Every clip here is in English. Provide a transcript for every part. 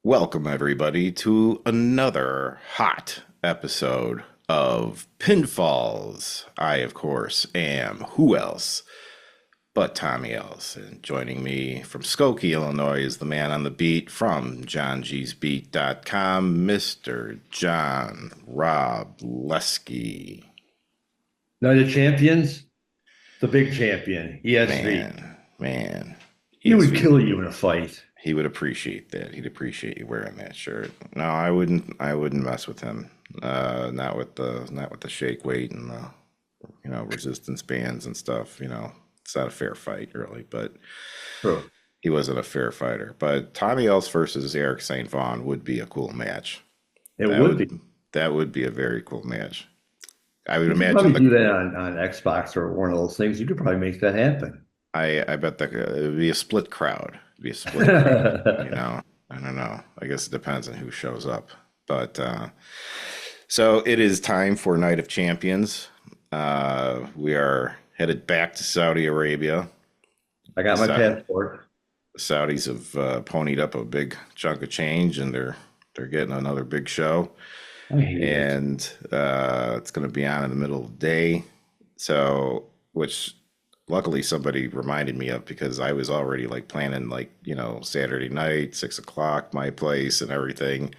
Welcome, everybody, to another hot episode of Pinfalls. I, of course, am who else but Tommy Else. And joining me from Skokie, Illinois, is the man on the beat from johngysbeat.com, Mr. John Wroblewski. Night of Champions, the big champion, ESV. Man, He would ESV. kill you in a fight. He would appreciate that. He'd appreciate you wearing that shirt. No, I wouldn't. I wouldn't mess with him. Not with the shake weight and the resistance bands and stuff. It's not a fair fight really, but True. he wasn't a fair fighter. But Tommy Else versus Eric St. Vaughn would be a cool match. It That would would be. that would be a very cool match. I would You could imagine probably do the. that on Xbox or one of those things. You could probably make that happen. I bet that it would be a split crowd. It'd be a split crowd. I don't know. I guess it depends on who shows up. But so it is time for Night of Champions. We are headed back to Saudi Arabia. I got my Sa- passport. The Saudis have ponied up a big chunk of change, and they're getting another big show. I hate it. And it's going to be on in the middle of the day. So, which luckily somebody reminded me of because I was already like planning Saturday night, 6 o'clock, my place and everything,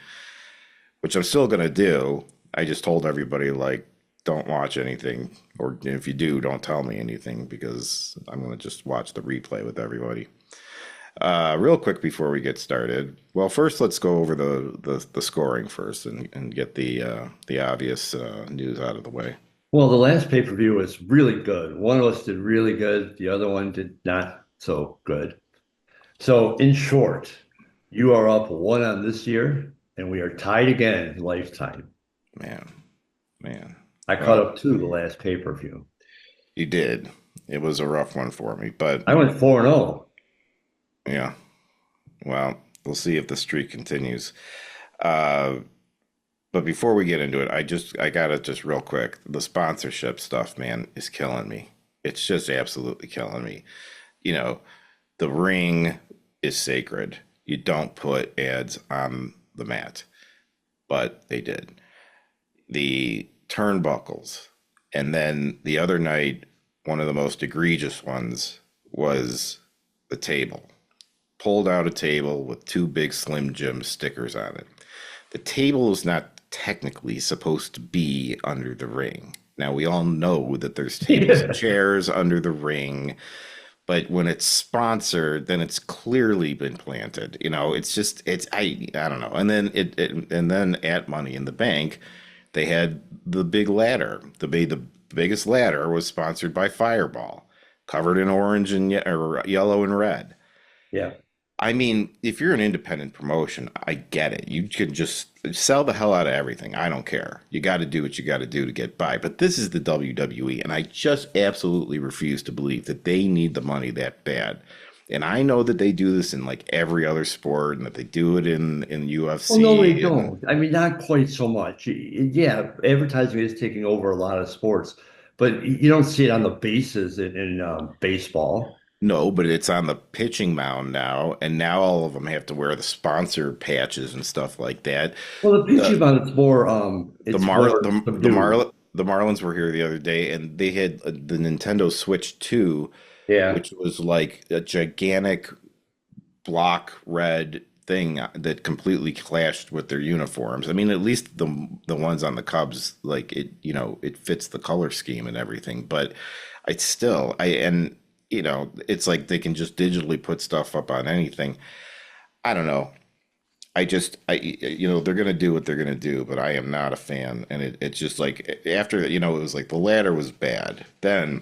which I'm still going to do. I just told everybody like, don't watch anything, or if you do, don't tell me anything because I'm going to just watch the replay with everybody. Real quick before we get started, well, first let's go over the scoring first and get the obvious news out of the way. Well, the last pay-per-view was really good. One of us did really good. The other one did not so good. So, in short, you are up one on this year, and we are tied again in lifetime. Man. I caught up two the last pay-per-view. You did. It was a rough one for me, but I went 4-0. yeah. Well, we'll see if the streak continues. Uh, but before we get into it, I gotta just real quick, the sponsorship stuff, man, is killing me. It's just absolutely killing me. You know, the ring is sacred. You don't put ads on the mat, but they did. The turnbuckles, and then the other night, one of the most egregious ones was the table. Pulled out a table with two big Slim Jim stickers on it. The table is not technically supposed to be under the ring. Now we all know that there's tables and chairs under the ring, but when it's sponsored, then it's clearly been planted. I don't know. And then and then at Money in the Bank, they had the big ladder. The biggest ladder was sponsored by Fireball, covered in orange and or yellow and red. Yeah. I mean, if you're an independent promotion, I get it. You can just sell the hell out of everything. I don't care. You got to do what you got to do to get by. But this is the WWE, and I just absolutely refuse to believe that they need the money that bad. And I know that they do this in like every other sport, and that they do it in UFC. Well, no, they don't. I mean, not quite so much. Yeah, advertising is taking over a lot of sports, but you don't see it on the bases in baseball. No, but it's on the pitching mound now, and now all of them have to wear the sponsor patches and stuff like that. Well, the pitching The mound is more, the it's Mar more subdued. the Marlins were here the other day, and they had the Nintendo Switch 2, Yeah. which was like a gigantic block red thing that completely clashed with their uniforms. I mean, at least the ones on the Cubs, like it fits the color scheme and everything, but it's still it's like they can just digitally put stuff up on anything. I don't know. They're gonna do what they're gonna do, but I am not a fan. And it's just like after it was like the ladder was bad. Then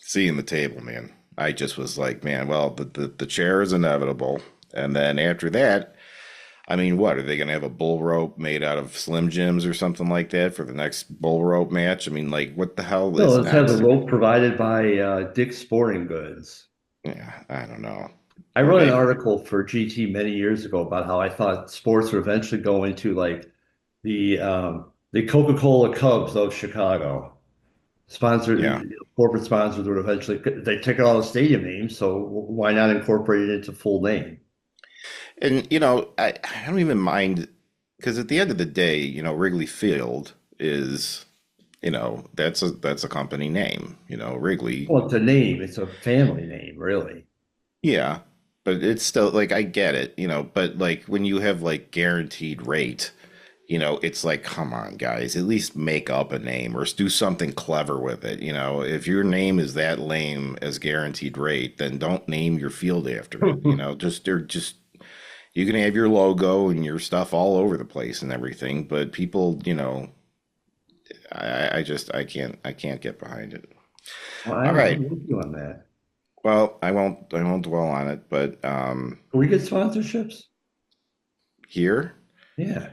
seeing the table, man, I just was like, man, well, the chair is inevitable. And then after that, I mean, what are they gonna have a bull rope made out of Slim Jims or something like that for the next bull rope match? I mean, like, what the hell No, is let's have the next? rope provided by Dick's Sporting Goods. Yeah, I don't know. I Or wrote an they, article for GT many years ago about how I thought sports would eventually go into like the Coca-Cola Cubs of Chicago. yeah. Sponsored corporate sponsors would eventually they take all the stadium names, so why not incorporate it into full name? And I don't even mind because at the end of the day, Wrigley Field is, that's a company name, Wrigley. Well, it's a name. It's a family name, really. Yeah, but it's still like I get it, but like when you have like guaranteed rate, it's like, come on, guys, at least make up a name or do something clever with it. If your name is that lame as guaranteed rate, then don't name your field after it. Just you can have your logo and your stuff all over the place and everything, but people, I can't get behind it. Well, All right. I'm with you on that. Well, I won't dwell on it, but Can we get sponsorships? here, Yeah.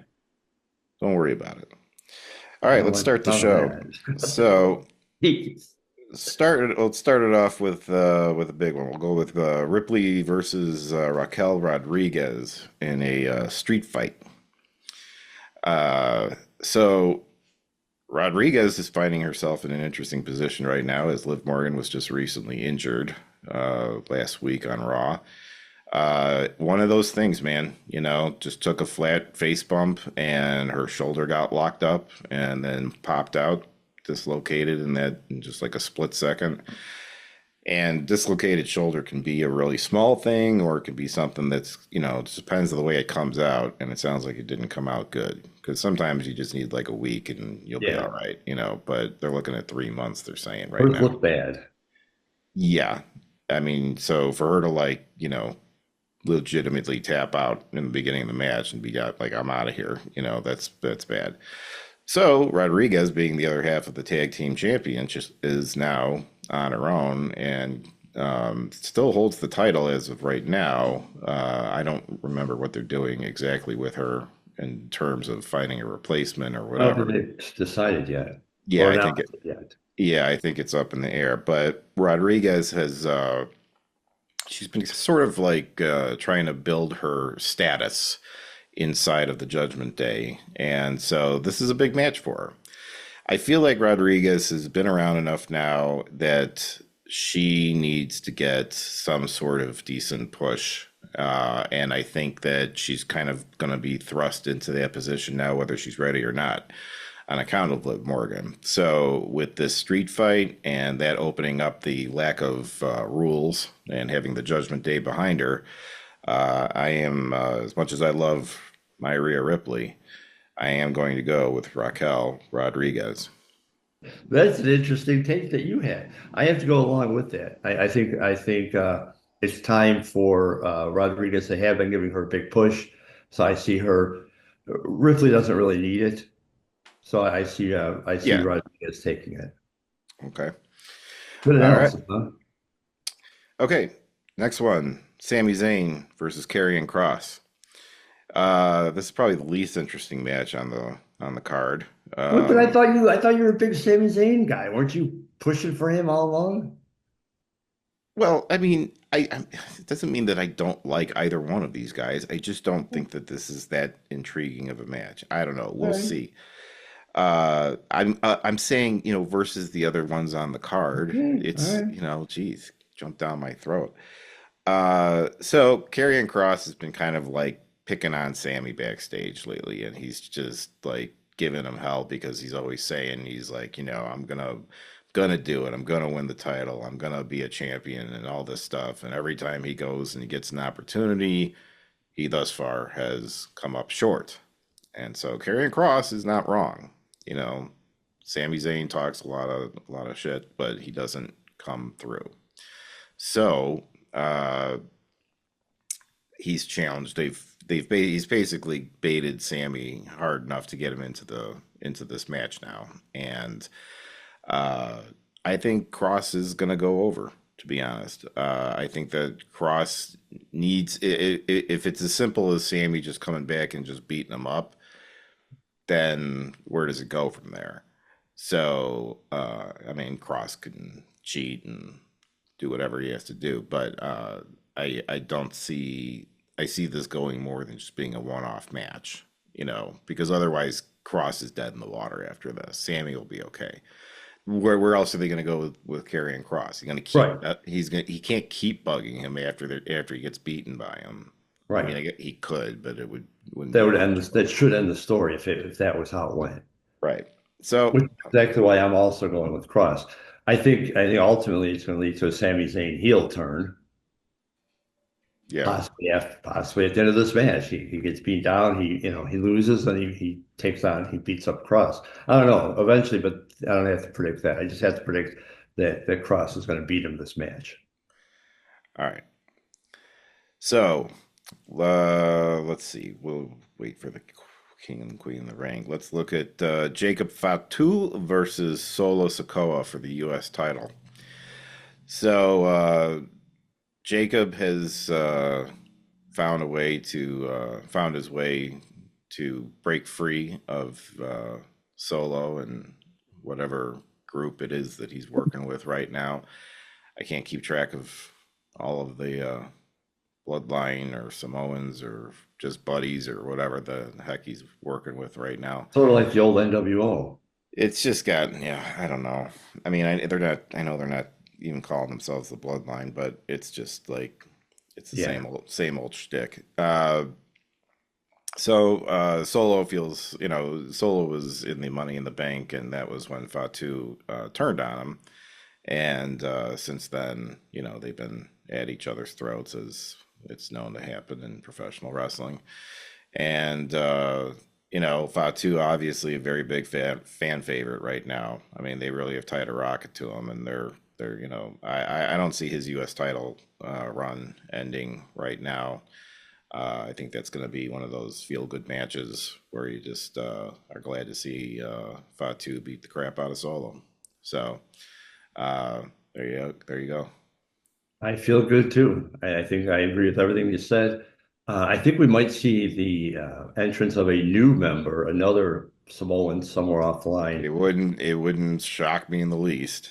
don't worry about it. All I right, don't let's want start the none of show. that. So, let's start it off with a big one. We'll go with Ripley versus Raquel Rodriguez in a street fight. So Rodriguez is finding herself in an interesting position right now, as Liv Morgan was just recently injured last week on Raw. One of those things, man, just took a flat face bump and her shoulder got locked up and then popped out, dislocated in just like a split second. And dislocated shoulder can be a really small thing, or it can be something that's, it just depends on the way it comes out. And it sounds like it didn't come out good because sometimes you just need like a week and you'll be all Yeah. right, but they're looking at 3 months, they're saying right Hers now. look bad. Yeah. I mean, so for her to like, legitimately tap out in the beginning of the match and be out like, I'm out of here, that's bad. So Rodriguez, being the other half of the tag team champion, just is now on her own and still holds the title as of right now. I don't remember what they're doing exactly with her in terms of finding a replacement or I don't think whatever. it's decided yet Yeah, or I think announced it. it yet. Yeah, I think it's up in the air. But Rodriguez has she's been sort of like trying to build her status inside of the Judgment Day, and so this is a big match for her. I feel like Rodriguez has been around enough now that she needs to get some sort of decent push. And I think that she's kind of going to be thrust into that position now, whether she's ready or not, on account of Liv Morgan. So, with this street fight and that opening up the lack of rules and having the Judgment Day behind her, I am, as much as I love my Rhea Ripley, I am going to go with Raquel Rodriguez. That's an interesting take that you had. I have to go along with that. I think it's time for Rodriguez. They have been giving her a big push, so I see her. Ripley doesn't really need it, so I see Yeah. Rodriguez taking it. Okay. Good All right. analysis, huh? Okay. Next one. Sami Zayn versus Karrion Cross. This is probably the least interesting match on the card. What? But I thought you were a big Sami Zayn guy. Weren't you pushing for him all along? Well, I mean, it doesn't mean that I don't like either one of these guys. I just don't think that this is that intriguing of a match. I don't know. All We'll right. see. I'm saying, versus the other ones on the card, Okay. All it's, right. geez, jumped down my throat. So Karrion Cross has been kind of like picking on Sammy backstage lately, and he's just like giving him hell because he's always saying he's like, I'm gonna do it. I'm gonna win the title. I'm gonna be a champion and all this stuff. And every time he goes and he gets an opportunity, he thus far has come up short. And so Karrion Cross is not wrong. You know, Sami Zayn talks a lot of shit, but he doesn't come through. So he's challenged. He's basically baited Sammy hard enough to get him into this match now, and uh, I think Cross is gonna go over. To be honest, I think that Cross needs if it's as simple as Sammy just coming back and just beating him up, then where does it go from there? So, I mean, Cross can cheat and do whatever he has to do, but I don't see I see this going more than just being a one-off match, because otherwise Cross is dead in the water after this. Sammy will be okay. Where else are they going to go with Karrion Cross? He's going to keep Right. he can't keep bugging him after he gets beaten by him. I mean, Right. he could, but it wouldn't That be would enough. end. That should end the story if that was how it went. Right. So, Which is exactly why I'm also going with Cross. I think ultimately it's going to lead to a Sami Zayn heel turn. yeah. Possibly at the end of this match, he gets beat down. He loses and he beats up Cross. I don't know eventually, but I don't have to predict that. I just have to predict that Cross is going to beat him this match. All right. So, let's see. We'll wait for the king and queen in the ring. Let's look at Jacob Fatu versus Solo Sikoa for the U.S. title. So, Jacob has found his way to break free of Solo and whatever group it is that he's working with right now. I can't keep track of all of the bloodline or Samoans or just buddies or whatever the heck he's working with right now. Sort of like the old NWO. It's just got, yeah, I don't know. I mean, they're not, I know they're not even calling themselves the bloodline, but it's just like, it's the Yeah. same old shtick. Solo feels, Solo was in the Money in the Bank, and that was when Fatu turned on him. And since then, they've been at each other's throats, as it's known to happen in professional wrestling. And Fatu obviously a very big fan favorite right now. I mean, they really have tied a rocket to him, and they're I don't see his U.S. title run ending right now. I think that's going to be one of those feel good matches where you just are glad to see Fatu beat the crap out of Solo. So uh, there you go. I feel good too. I think I agree with everything you said. I think we might see the entrance of a new member, another Samoan somewhere off the line. It wouldn't shock me in the least.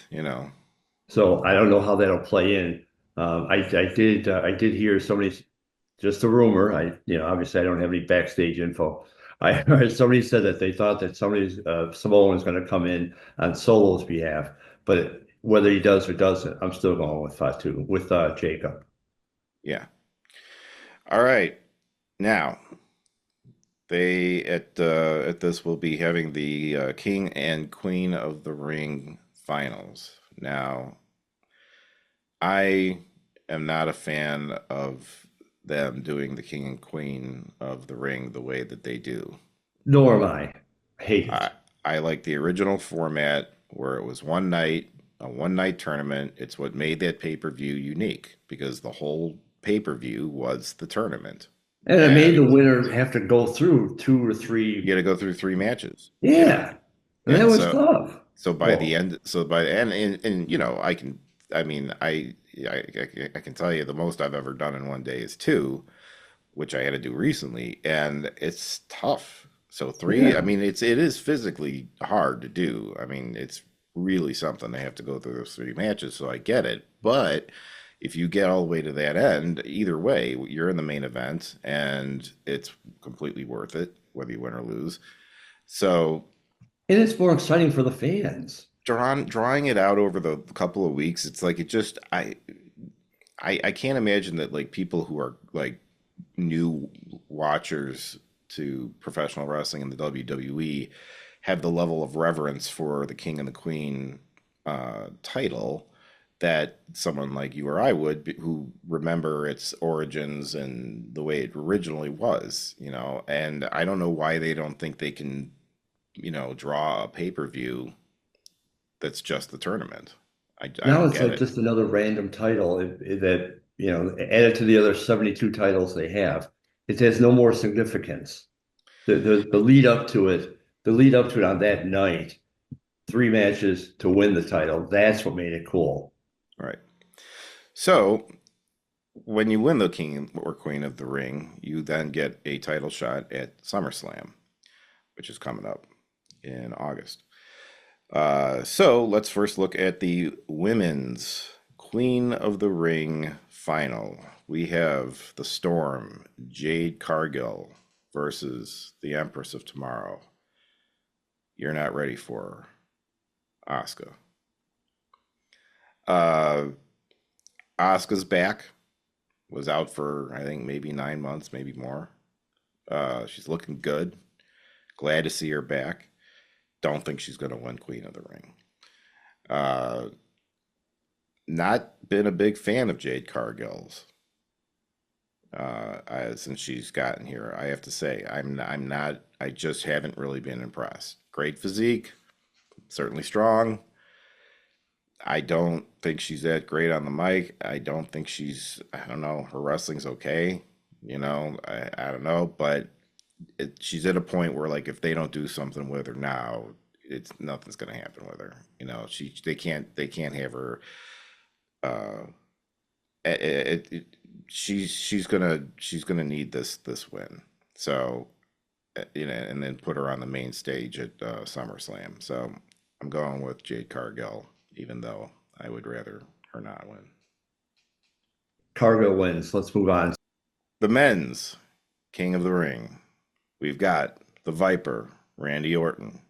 So I don't know how that'll play in. I did hear somebody, just a rumor. Obviously I don't have any backstage info. I heard somebody said that they thought that somebody's Samoan is going to come in on Solo's behalf, but whether he does or doesn't, I'm still going with Fatu with Jacob. Yeah. All right. Now they at this will be having the King and Queen of the Ring finals. Now I am not a fan of them doing the King and Queen of the Ring the way that they do. Nor am I. Hate I it. I like the original format where it was one night, a one night tournament. It's what made that pay-per-view unique because the whole pay-per-view was the tournament. And it made the And winner have to go through two or you got three. to go through three matches. Yeah. Yeah. And that And was tough. by the Well, end, so by the end, and I mean, I can tell you the most I've ever done in one day is two, which I had to do recently, and it's tough. So three, I yeah. mean, it is physically hard to do. I mean, it's really something they have to go through those three matches. So I get it, but if you get all the way to that end, either way, you're in the main event, and it's completely worth it, whether you win or lose. So And it's more exciting for the fans. drawing it out over the couple of weeks, it's like it just I can't imagine that like people who are like new watchers to professional wrestling in the WWE have the level of reverence for the King and the Queen title that someone like you or I would, who remember its origins and the way it originally was. And I don't know why they don't think they can, draw a pay-per-view that's just the tournament. I Now don't it's get like it. just another random title that, added to the other 72 titles they have. It has no more significance. The lead up to it on that night, three matches to win the title. That's what made it cool. Right. So when you win the King or Queen of the Ring, you then get a title shot at SummerSlam, which is coming up in August. So let's first look at the women's Queen of the Ring final. We have the Storm, Jade Cargill versus the Empress of Tomorrow. You're not ready for her, Asuka. Uh, Asuka's back. Was out for, I think, maybe 9 months, maybe more. She's looking good. Glad to see her back. Don't think she's going to win Queen of the Ring. Uh, Not been a big fan of Jade Cargill's since she's gotten here. I have to say, I'm not. I just haven't really been impressed. Great physique, certainly strong. I don't think she's that great on the mic. I don't think she's. I don't know. Her wrestling's okay. I don't know, but she's at a point where like if they don't do something with her now, it's nothing's gonna happen with her. They can't have her. Uh, she's gonna need this win. So and then put her on the main stage at SummerSlam. So I'm going with Jade Cargill, even though I would rather her not win. Cargo wins. Let's move on. The men's King of the Ring. We've got the Viper, Randy Orton,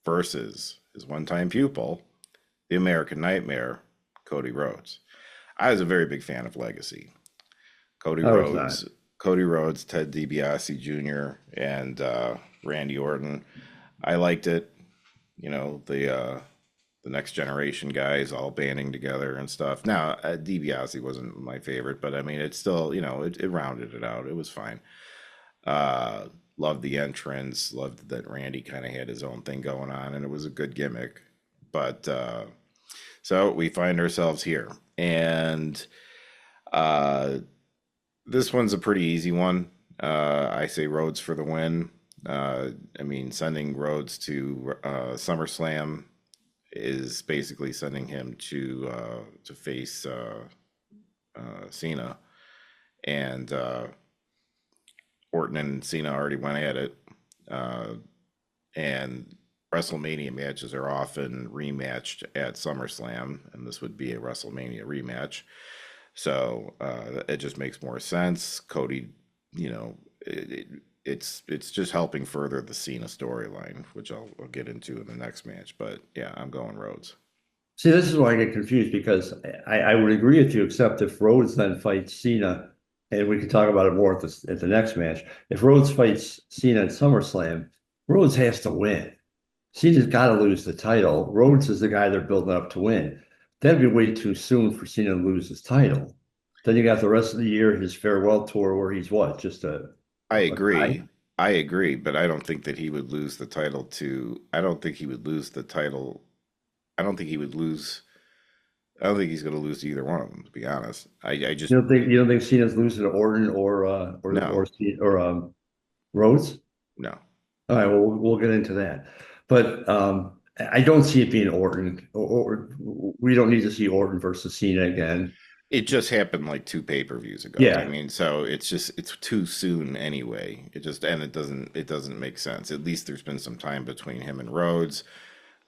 versus his one-time pupil, the American Nightmare, Cody Rhodes. I was a very big fan of Legacy. Cody Rhodes, Ted DiBiase Jr., and Randy Orton. I liked it. The next generation guys all banding together and stuff. Now, DiBiase wasn't my favorite, but I mean, it's still, it rounded it out. It was fine. Loved the entrance. Loved that Randy kind of had his own thing going on, and it was a good gimmick. But so we find ourselves here, and this one's a pretty easy one. I say Rhodes for the win. I mean, sending Rhodes to SummerSlam is basically sending him to face Cena, and Orton and Cena already went at it, and WrestleMania matches are often rematched at SummerSlam, and this would be a WrestleMania rematch. So it just makes more sense. Cody, it's just helping further the Cena storyline, which I'll get into in the next match. But yeah, I'm going Rhodes. See, this is why I get confused because I would agree with you, except if Rhodes then fights Cena, and we could talk about it more at the next match. If Rhodes fights Cena at SummerSlam, Rhodes has to win. Cena's got to lose the title. Rhodes is the guy they're building up to win. That'd be way too soon for Cena to lose his title. Then you got the rest of the year, his farewell tour, where he's what? Just a I agree. guy? I agree, but I don't think that he would lose the title to. I don't think he would lose the title. I don't think he would lose. I don't think he's going to lose to either one of them. To be honest, I just You don't think Cena's losing to Orton no, or Rhodes? no. All right, well, we'll get into that. But I don't see it being Orton. Or we don't need to see Orton versus Cena again. It just happened like two pay-per-views ago. I Yeah, mean, so it's too soon anyway. It doesn't make sense. At least there's been some time between him and Rhodes,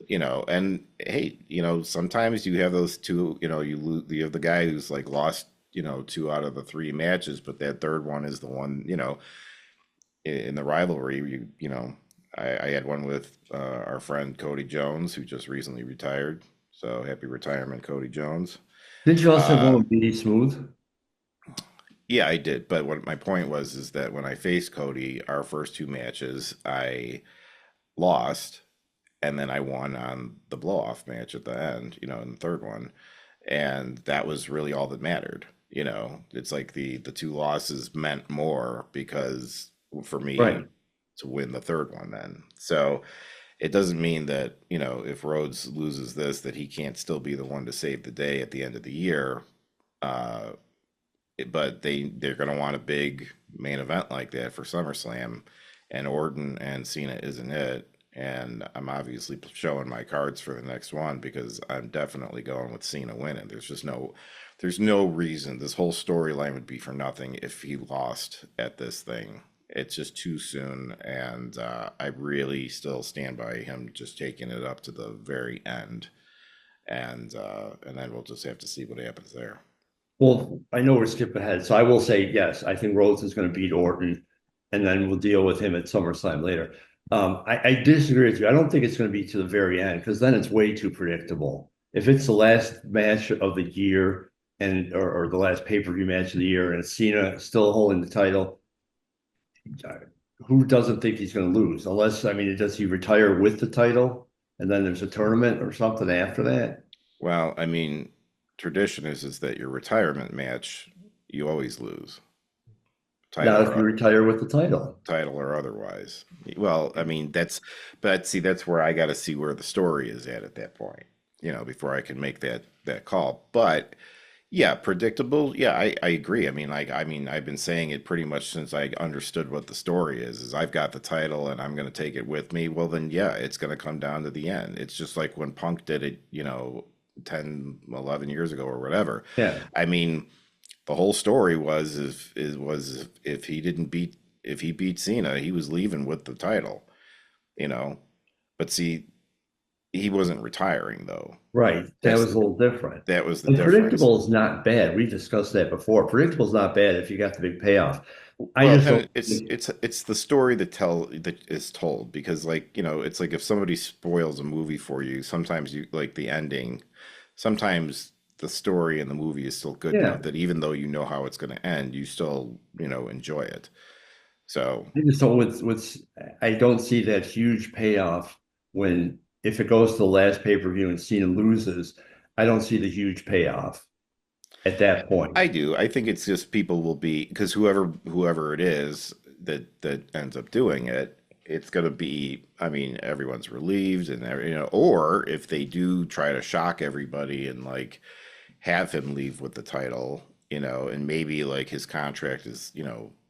and hey, sometimes you have those two, you have the guy who's like lost, two out of the three matches, but that third one is the one, in the rivalry, I had one with our friend Cody Jones, who just recently retired. So happy retirement, Cody Jones. did you also have one Uh, with BD Smooth? Yeah, I did. But what my point was is that when I faced Cody, our first two matches, I lost, and then I won on the blow off match at the end, in the third one. And that was really all that mattered. It's like the two losses meant more because for me Right. to win the third one then. So it doesn't mean that, if Rhodes loses this, that he can't still be the one to save the day at the end of the year. Uh, but they're going to want a big main event like that for SummerSlam, and Orton and Cena isn't it. And I'm obviously showing my cards for the next one because I'm definitely going with Cena winning. There's no reason this whole storyline would be for nothing if he lost at this thing. It's just too soon, and I really still stand by him just taking it up to the very end, and then we'll just have to see what happens there. Well, I know we're skipping ahead, so I will say yes. I think Rhodes is going to beat Orton, and then we'll deal with him at SummerSlam later. I disagree with you. I don't think it's going to be to the very end because then it's way too predictable. If it's the last match of the year, or the last pay-per-view match of the year, and Cena still holding the title, who doesn't think he's going to lose? Unless, I mean, does he retire with the title and then there's a tournament or something after that? Well, I mean, tradition is that your retirement match you always lose, title Not if you or retire with the title. title or otherwise. Well, I mean, but see, that's where I got to see where the story is at that point, before I can make that call. But yeah, predictable. Yeah, I agree. I mean, I've been saying it pretty much since I understood what the story is I've got the title and I'm going to take it with me. Well, then, yeah, it's going to come down to the end. It's just like when Punk did it, 10, 11 years ago or whatever. Yeah. I mean, the whole story was if he beat Cena, he was leaving with the title, you know. But see, he wasn't retiring though. Right. That That's was a little different. that was the And difference. predictable is not bad. We discussed that before. Predictable is not bad if you got the big payoff. I Well, just and don't it's think, it's it's the story that is told because like, it's like if somebody spoils a movie for you, sometimes you like the ending, sometimes the story in the movie is still good yeah, enough that even though you know how it's going to end, you still, enjoy it. So, I just don't I don't see that huge payoff when if it goes to the last pay-per-view and Cena loses, I don't see the huge payoff at that point. I do. I think it's just people will be because whoever it is that ends up doing it, it's gonna be. I mean, everyone's relieved, and or if they do try to shock everybody and like have him leave with the title, and maybe like his contract is,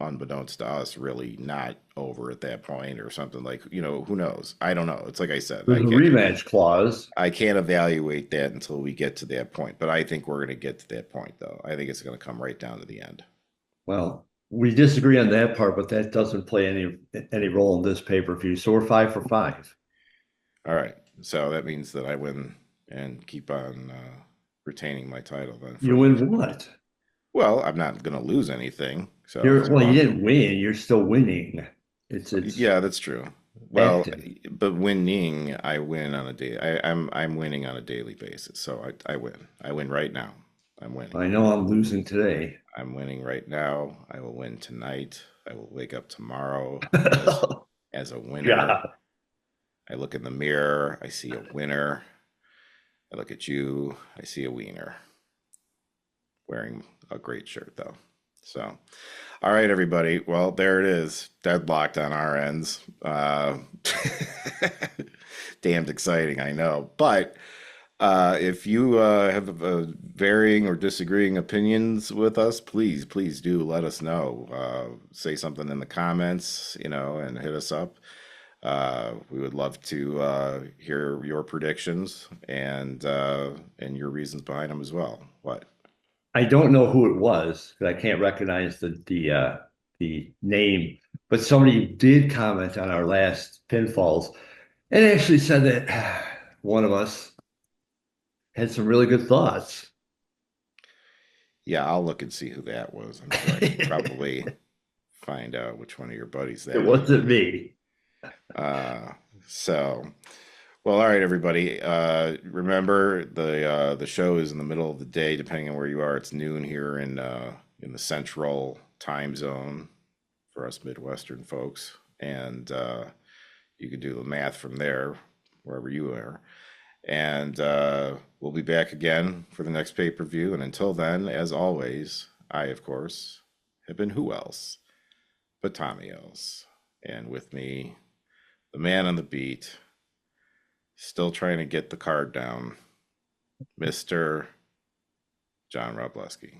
unbeknownst to us, really not over at that point or something like, who knows? I don't know. It's like I said, There's a rematch clause. I can't evaluate that until we get to that point, but I think we're going to get to that point, though. I think it's going to come right down to the end. Well, we disagree on that part, but that doesn't play any role in this pay-per-view. So we're 5 for 5. All right. So that means that I win and keep on retaining my title then for You the next. win what? Well, I'm not going to lose anything. So if You're it's well, you wrong, didn't win. You're still winning. It's yeah, that's true. Well, active. but winning, I win on a day. I'm winning on a daily basis. So I win. I win right now. I'm winning. I know I'm losing today. I'm winning right now. I will win tonight. I will wake up tomorrow as a winner. God. I look in the mirror, I see a winner. I look at you, I see a wiener. Wearing a great shirt though. So, all right, everybody. Well, there it is. Deadlocked on our ends. Damned exciting, I know. But if you have varying or disagreeing opinions with us, please do let us know. Say something in the comments, and hit us up. We would love to hear your predictions and your reasons behind them as well. What? I don't know who it was because I can't recognize the name, but somebody did comment on our last pinfalls and actually said that one of us had some really good thoughts. Yeah, I'll look and see who that was. I'm sure I could probably find out which one of your buddies It that was. wasn't me. Uh, so, well, all right, everybody. Remember the show is in the middle of the day, depending on where you are. It's noon here in the central time zone for us Midwestern folks, and you can do the math from there, wherever you are. And we'll be back again for the next pay-per-view. And until then, as always, I, of course, have been who else but Tommy else. And with me, the man on the beat, still trying to get the card down, Mr. John Wroblewski.